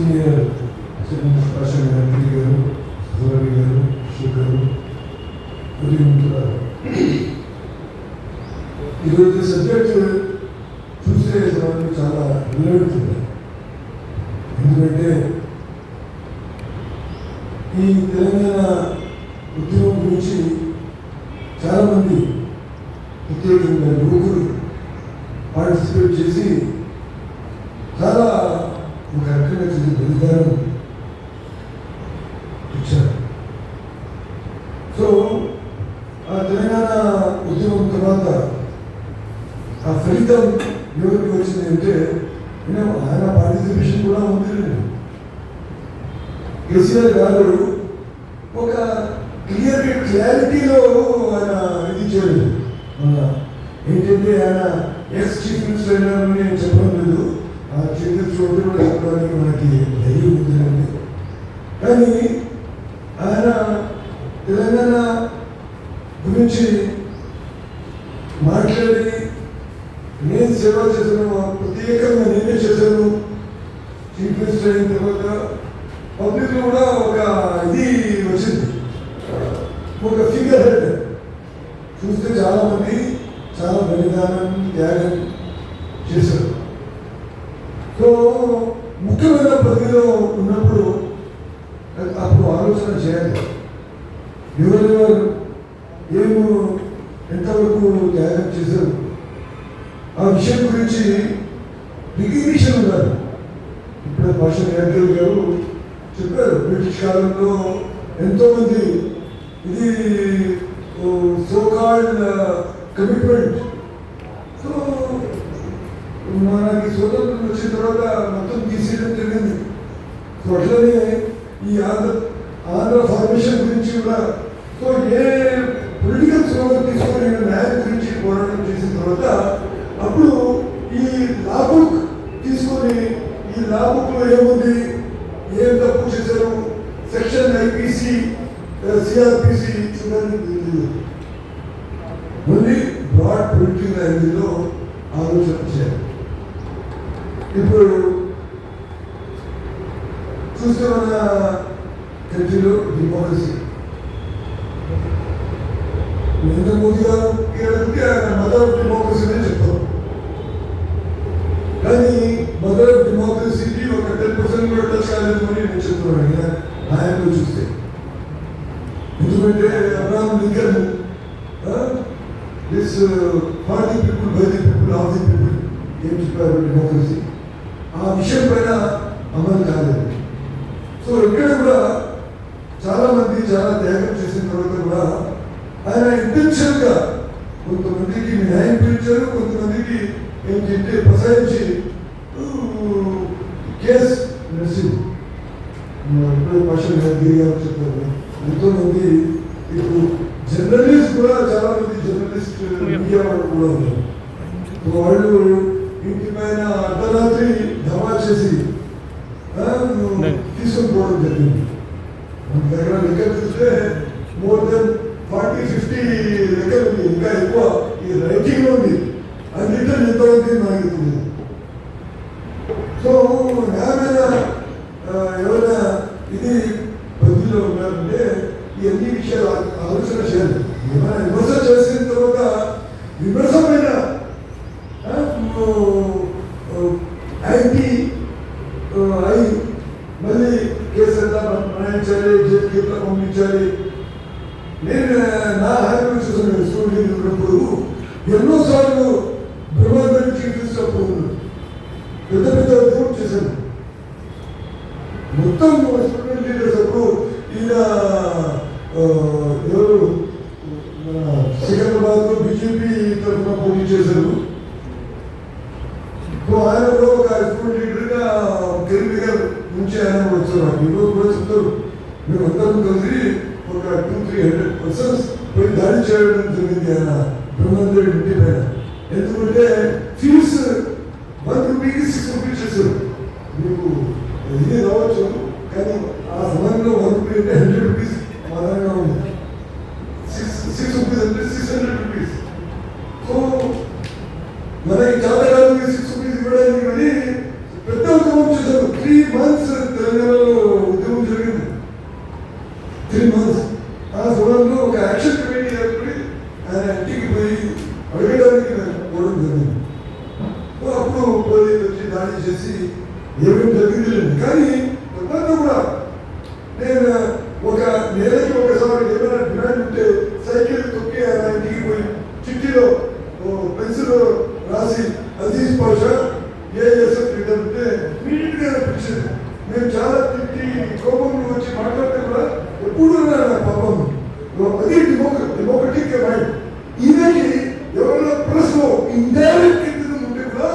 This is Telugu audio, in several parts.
సీనియర్ భాషణ గారు గారు సురవి గారు అశోక్ గారు మరియు ఉంటున్నారు. ఈరోజు సబ్జెక్ట్ చూస్తే మనకు చాలా నిలబెడుతుంది. ఎందుకంటే ఈ తెలంగాణ ఉద్యమం గురించి చాలామంది ప్రత్యేకంగా యువకులు పార్టిసిపేట్ చేసి చాలా ఒక రకంగా చేసి బలిదానం ఇచ్చారు. సో ఆ తెలంగాణ ఉద్యమం తర్వాత ఆ ఫలితం ఎవరికి వచ్చింది అంటే ఆయన పార్టిసిపేషన్ కూడా ఉంది. కేసీఆర్ గారు ఒక క్లారిటీలో ఆయన ఇది చేయలేదు. ఏంటంటే ఆయన ఎక్స్ చీఫ్ మినిస్టర్ అయినారని నేను చెప్పడం లేదు, ఆ చీఫ్ మినిస్టర్ కూడా చెప్పడానికి మనకి ధైర్యం ఉందండి. కానీ ఆయన తెలంగాణ గురించి మాట్లాడి నేను సేవ చేశాను, ప్రత్యేకంగా నేనే చేశాను. చీఫ్ మినిస్టర్ అయిన తర్వాత పబ్లిక్ కూడా ఒక ఇది వచ్చింది, ఒక ఫిగర్ హెడ్ చూస్తే చాలా మంది చాలా బలిదానం త్యాగం చేశారు. సో ముఖ్యమైన పదవిలో ఉన్నప్పుడు అప్పుడు ఆలోచన చేయాలి, ఎవరెవరు ఏమో ఎంతవరకు త్యాగం చేశారు ఆ విషయం గురించి రికగ్నిషన్ ఉండాలి. ఇప్పుడు భాష నాయకులు గారు చెప్పారు, బ్రిటిష్ కాలంలో ఎంతోమంది ఇది సోకాల్డ్ కమిట్మెంట్. సో మనకి స్వతంత్రం వచ్చిన తర్వాత మొత్తం తీసేయడం జరిగింది. సో అట్లనే ఈ ఆంధ్ర ఫార్మేషన్ గురించి కూడా సో ఏ పొలిటికల్ స్లోగన్ తీసుకొని న్యాయం గురించి పోరాటం చేసిన తర్వాత అప్పుడు ఈ లా బుక్ తీసుకొని ఈ లా బుక్లో ఏముంది, ఏం తప్పు చేశారు, సెక్షన్ ఐపీసీ సిఆర్పిసి మళ్ళీ బ్రాడ్ పొలిటికల్ యాంగిల్లో ఆలోచన చేయాలి. ఇప్పుడు చూస్తే మన కంట్రీలో డెమోక్రసీ నరేంద్ర మోదీ గారు మదర్ ఆఫ్ డెమోక్రసీ అని చెప్తారు. కానీ మదర్ ఆఫ్ డెమోక్రసీకి ఒక 10% కూడా టచ్ కాలేదు అని నేను చెప్తున్నాను ఆయనలో చూస్తే. ఎందుకంటే Abraham Lincoln this for the people by the people of the people ఏం చెప్పారు డెమోక్రసీ, ఆ విషయం పైన అమలు కాలేదు. సో ఇక్కడ కూడా చాలా మంది చాలా త్యాగం చేసిన తర్వాత కూడా ఆయన ఇంటెన్షన్గా కొంతమందికి న్యాయం పిలిచారు, కొంతమందికి ఏంటంటే ప్రసాదించి కేసు నడిచింది. ఇప్పుడు భాషలు గారు చెప్పారు, ఎంతోమంది ఇప్పుడు జర్నలిస్ట్ కూడా చాలా మంది జర్నలిస్ట్ మీడియా వాళ్ళు కూడా ఉన్నారు. వాళ్ళు ఇంటి పైన అర్ధరాత్రి ధమా చేసి తీసుకొని పోవడం జరిగింది. మన దగ్గర లెక్క చూస్తే మోర్ దెన్ 40-50 లెక్కలు ఉంది, ఇంకా ఎక్కువ ఈ రైటింగ్ ఉంది. అన్నింటిలో ఎంతమంది నాకు తెలియదు. సో న్యాయమైన ఎవరైనా ఇది పదవిలో ఉన్నారంటే ఇవన్నీ విషయాలు ఆలోచన చేయాలి. ఏమైనా విమర్శ చేసిన తర్వాత విమర్శ పైన అయి మళ్ళీ కేసు అంతా మనాయించాలి, జైలుకి ఎట్లా పంపించాలి. నేను నా హామీ చూసాను స్టూడెంట్ ఉన్నప్పుడు ఎన్నోసార్లు బ్రహ్మాండాన్ని చూపించినప్పుడు పెద్ద పెద్ద ఉద్యోగం చేశాను. మొత్తం స్టూడెంట్ లీడర్స్ అప్పుడు ఈయన ఎవరు మన సికింద్రాబాద్లో బీజేపీ తరఫున పోటీ చేశారు. ఆయన కూడా ఒక స్టూడెంట్ లీడర్గా కెరీర్ నుంచి ఆయన కూడా వచ్చారు. ఈరోజు కూడా చెప్తారు, మేము అందరం కలిసి ఒక 200-300 పర్సన్స్ పోయి దాడి చేయడం జరిగింది ఆయన బ్రహ్మాండ ఇంటి పైన. ఎందుకంటే ఫీజు 1 రూపీకి 6 రూపీస్ చేశారు. మీకు ఇది రావచ్చు, కానీ ఆ సమయంలో 1 రూపీ అంటే 100 రూపీస్ ఆధారంగా ఉంది. 6 రూపీస్ అంటే 600 రూపీస్. సో మనకి చాలా కాలం 6 రూపీస్ ఇవ్వడానికి కానీ పెద్ద ఉద్యమం చేశారు. 3 months దాడి చేసి ఏమేమి జరిగింది లేదు. కానీ తర్వాత కూడా నేను ఒక నెలకి ఒకసారి ఏమైనా డిమాండ్ ఉంటే సైకిల్ తొక్కి ఆయన ఇంటికి పోయి చిట్టిలో పెన్సిల్ రాసి అజీజ్ పాషా ఏఎస్ఎఫ్ లీడర్ ఉంటే నీట్గా పిలిచింది. మేము చాలా తిట్టి కోపంలో వచ్చి మాట్లాడితే కూడా ఎప్పుడు పాపం అది డెమోక్రటిక్ మైండ్. ఈయనకి ఎవరైనా ప్రశ్న ఇండైరెక్ట్ ఉంటే కూడా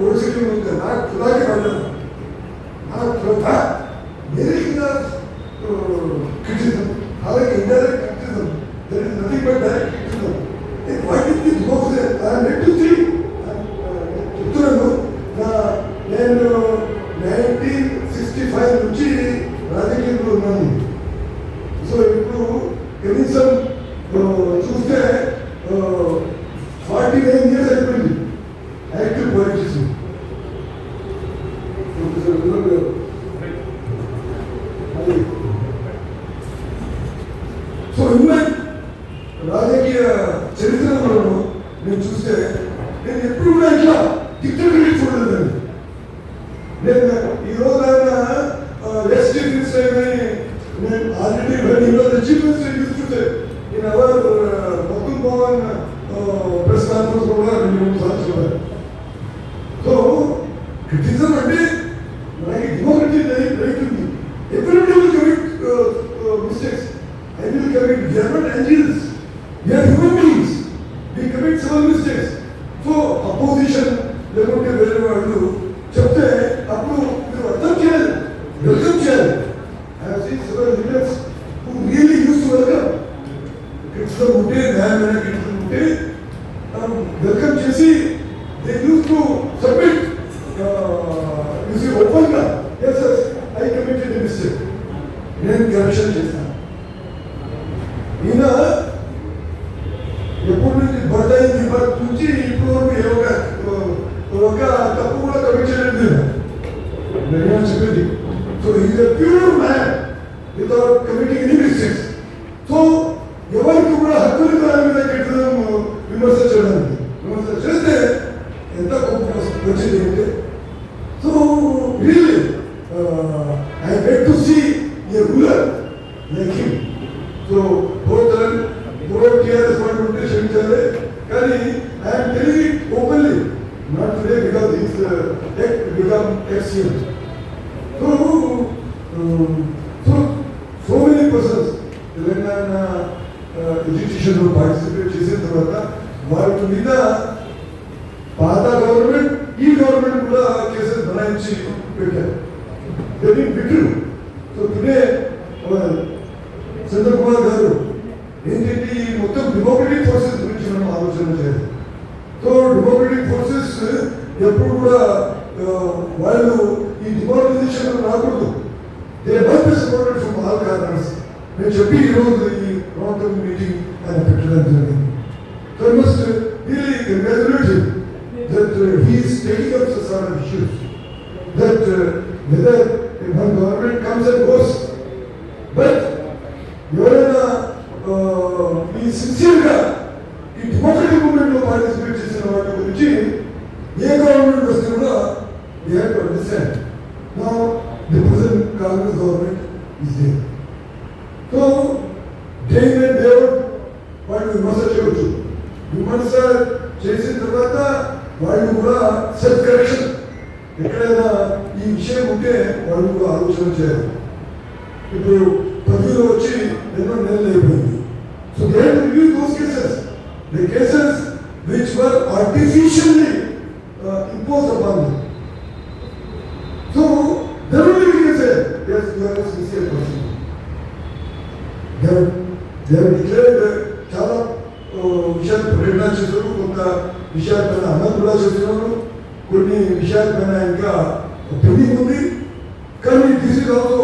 ఓడిసిటీ ఉంది నాకు చులాకి పడ్డాను. मेरे खिलाफ क्रिटिसिज्म, हालांकि indirect criticism, there is nothing but direct criticism. It what is this box I am net to see చెప్తున్నాను. నేను 1965 నుంచి రాజకీయంలో ఉన్నాను. సో ఇప్పుడు కనీసం చూస్తే 49 years అయిపోయింది యాక్టివ్ పాలిటిక్స్. సో ఇన్వైట్ రాజకీయ చరిత్రలో నేను చూస్తే నేను ఎప్పుడు కూడా ఇట్లా డిక్టేటర్షిప్ చూడలేదండి. నేను ఈ రోజు ఆయన ఎస్ చీఫ్ మినిస్టర్ అని నేను ఆల్రెడీ ఈరోజు చీఫ్ మినిస్టర్ చూస్తే నేను ఎవరు మొత్తం భవన్ ప్రెస్ కాన్ఫరెన్స్ కూడా 2-3 సార్లు చూడాలి. సో క్రిటిసిజం అంటే మనకి డెమోక్రసీ రైట్ ఉంది. Everybody will commit mistakes. I will commit. We are not angels. We are human beings. We commit several mistakes. So opposition లేకుంటే వేరే వాళ్ళు చెప్తే అప్పుడు మీరు అర్థం చేయాలి, వెల్కమ్ చేయాలి. I have seen several leaders who really used to welcome. Criticism ఉంటే న్యాయమైన క్రిటిసిజం ఉంటే వెల్కమ్ చేసి they used to submit. You see open గా yes yes I committed a mistake. నేను కరెక్షన్ చేస్తాను. ఈయన ఎప్పటి నుంచి బర్త్ నుంచి ఇప్పుడు వరకు ఒక తప్పు కూడా కమిట్ చేయలేదు నేను చెప్పింది. So is a pure man without committing any mistakes. So ఎవరికి కూడా హక్కులు దాని మీద కట్టడం విమర్శ చేయడానికి విమర్శ చేస్తే ఎంత వచ్చింది అంటే so really I get to see a ruler like him. So TRS వాళ్ళు ఉంటే క్షమించాలి, కానీ I'm telling it openly, not today because is become ex-CM. So many persons Telangana ఎడ్యుకేషన్లో పార్టిసిపేట్ చేసిన తర్వాత వాటి మీద పాత గవర్నమెంట్ ఈ గవర్నమెంట్ కూడా కేసెస్ బనాయించి పెట్టారు. విక్రు. సో టుడే చంద్ర కుమార్ గారు ఏంటంటే ఈ మొత్తం డెమోక్రటిక్ ఫోర్సెస్ గురించి మనం ఆలోచన చేయాలి. సో డెమోక్రటిక్ ఫోర్సెస్ ఎప్పుడు కూడా వాళ్ళు ఈ డిమానిటైజేషన్ రాకూడదు. They must be supported from all corners. నేను చెప్పి ఈరోజు ఈ లాంగ్ టర్మ్ మీటింగ్ ఆయన పెట్టడం జరిగింది. So must really congratulate him that he is taking up some issues that weather one government comes and goes, but ఎవరైనా ఈ సిన్సియర్గా ఈ డెమోక్రటిక్ మూవ్మెంట్లో పార్టిసిపేట్ చేసిన వాటి గురించి ఏ గవర్నమెంట్ వస్తే కూడా we have to understand. Now the present Congress government is there. So day in and day out వాళ్ళు విమర్శ చేయవచ్చు. విమర్శ చేసిన తర్వాత వాళ్ళు కూడా సెల్ఫ్ కరెక్షన్ ఎక్కడైనా ఈ విషయం ఉంటే వాళ్ళు కూడా ఆలోచన చేయాలి. ఇప్పుడు పదవిలో వచ్చి ఎన్నో నెలలు అయిపోయింది. So they have to review those cases, the cases which were artificially imposed upon them. So then only we can say yes, you are a sincere person. They have declared చాలా విషయాలు ప్రేరణ చేశారు, కొంత విషయాలపైన అన్నం కూడా చేస్తున్నారు, కొన్ని విషయాలపైన ఇంకా పెండింగ్ ఉంది. కానీ దిస్ ఇస్ ఆల్సో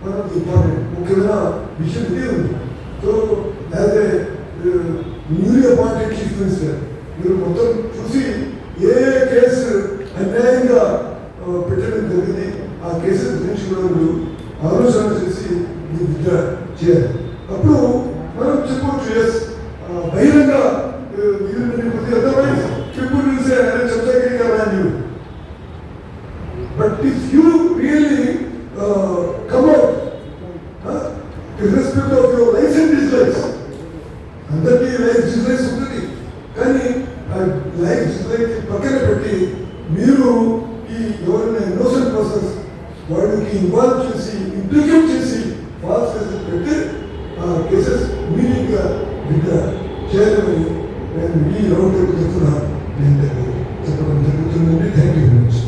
మనకు ఇంపార్టెంట్, ముఖ్యమైన విషయం ఇదే ఉంది. So as a newly appointed chief minister మీరు మొత్తం చూసి ఏ కేసు అన్యాయంగా పెట్టడం జరిగింది ఆ కేసెస్ గురించి కూడా మీరు ఆలోచన చేసి విత్డ్రా చేయాలి. అప్పుడు మనం చెప్పవచ్చు ఎస్ బహిరంగ అదర్వైజ్ పీపుల్ విల్ సే దానికి ఇన్వాల్వ్ చేసి ఇంప్లికేట్ చేసి ఫాల్స్ కేసెస్ పెట్టి ఆ కేసెస్ ఇమీడియట్గా చేయాలని నేను ఈ రౌండ్ టేబుల్ చెప్తున్నా నేను చెప్పడం జరుగుతుందండి. Thank you very much.